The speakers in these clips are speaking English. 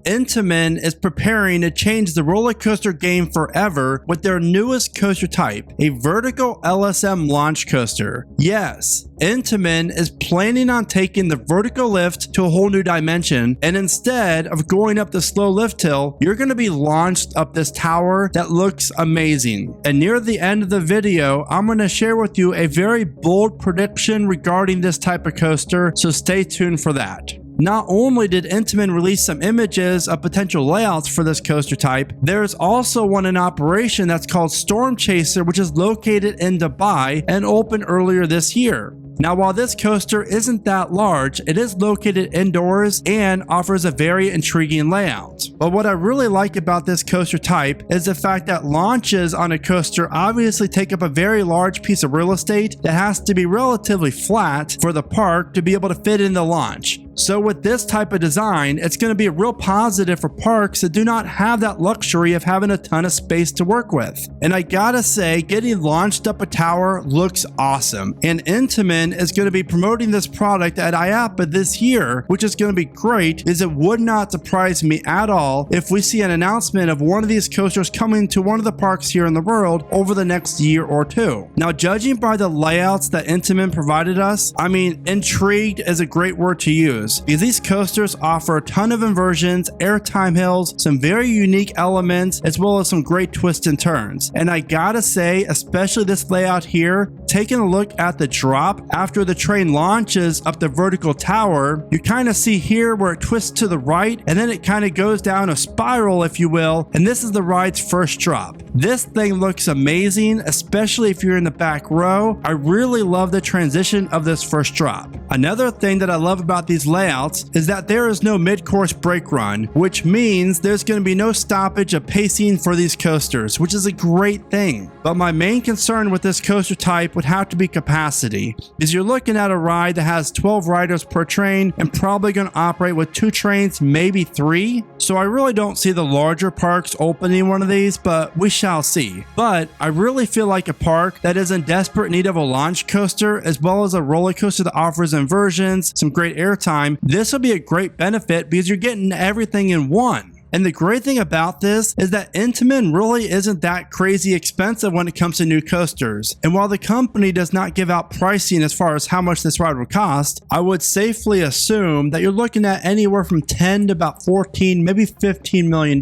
Intamin is preparing to change the roller coaster game forever with their newest coaster type, a Vertical LSM Launch Coaster. Yes, Intamin is planning on taking the vertical lift to a whole new dimension, and instead of going up the slow lift hill, you're going to be launched up this tower that looks amazing. And near the end of the video, I'm going to share with you a very bold prediction regarding this type of coaster, so stay tuned for that. Not only did Intamin release some images of potential layouts for this coaster type, there's also one in operation that's called Storm Chaser, which is located in Dubai and opened earlier this year. Now, while this coaster isn't that large, it is located indoors and offers a very intriguing layout. But what I really like about this coaster type is the fact that launches on a coaster obviously take up a very large piece of real estate that has to be relatively flat for the park to be able to fit in the launch. So with this type of design, it's going to be a real positive for parks that do not have that luxury of having a ton of space to work with. And I gotta say, getting launched up a tower looks awesome. And Intamin is going to be promoting this product at IAAPA this year, which is going to be great, as it would not surprise me at all if we see an announcement of one of these coasters coming to one of the parks here in the world over the next year or two. Now, judging by the layouts that Intamin provided us, I mean, intrigued is a great word to use, because these coasters offer a ton of inversions, airtime hills, some very unique elements, as well as some great twists and turns. And I gotta say, especially this layout here, taking a look at the drop after the train launches up the vertical tower, you kind of see here where it twists to the right, and then it kind of goes down a spiral, if you will, and this is the ride's first drop. This thing looks amazing, especially if you're in the back row. I really love the transition of this first drop. Another thing that I love about these layouts is that there is no mid-course brake run, which means there's going to be no stoppage of pacing for these coasters, which is a great thing. But my main concern with this coaster type would have to be capacity, because you're looking at a ride that has 12 riders per train and probably going to operate with 2 trains, maybe 3. So I really don't see the larger parks opening one of these, but we shall see. But I really feel like a park that is in desperate need of a launch coaster, as well as a roller coaster that offers inversions, some great airtime, this will be a great benefit because you're getting everything in one. And the great thing about this is that Intamin really isn't that crazy expensive when it comes to new coasters. And while the company does not give out pricing as far as how much this ride would cost, I would safely assume that you're looking at anywhere from 10 to about 14, maybe $15 million,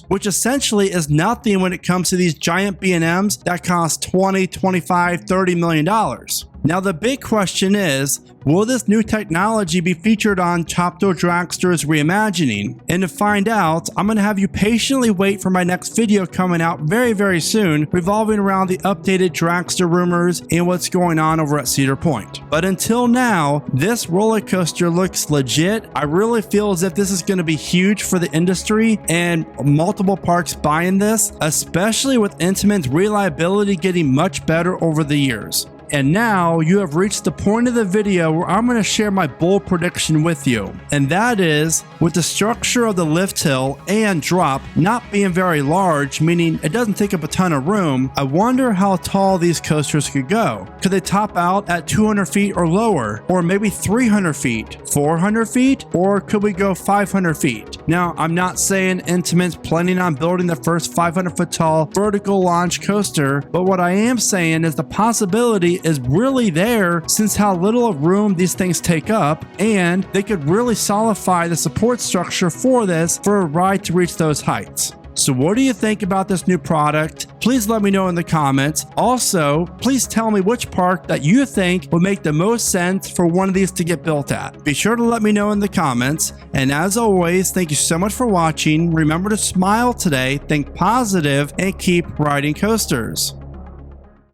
which essentially is nothing when it comes to these giant B&Ms that cost 20, 25, $30 million. Now the big question is, will this new technology be featured on Top Thrill Dragster's reimagining? And to find out, I'm going to have you patiently wait for my next video coming out very soon, revolving around the updated Dragster Rumors and what's going on over at Cedar Point. But until now, this roller coaster looks legit. I really feel as if this is going to be huge for the industry and multiple parks buying this, especially with Intamin's reliability getting much better over the years. And now you have reached the point of the video where I'm going to share my bold prediction with you. And that is, with the structure of the lift hill and drop not being very large, meaning it doesn't take up a ton of room, I wonder how tall these coasters could go. Could they top out at 200 feet or lower? Or maybe 300 feet? 400 feet? Or could we go 500 feet? Now, I'm not saying Intamin's planning on building the first 500 foot tall vertical launch coaster, but what I am saying is the possibility is really there, since how little room these things take up, and they could really solidify the support structure for this for a ride to reach those heights. So what do you think about this new product? Please let me know in the comments. Also, please tell me which park that you think would make the most sense for one of these to get built at. Be sure to let me know in the comments. And as always, thank you so much for watching. Remember to smile today, think positive, and keep riding coasters.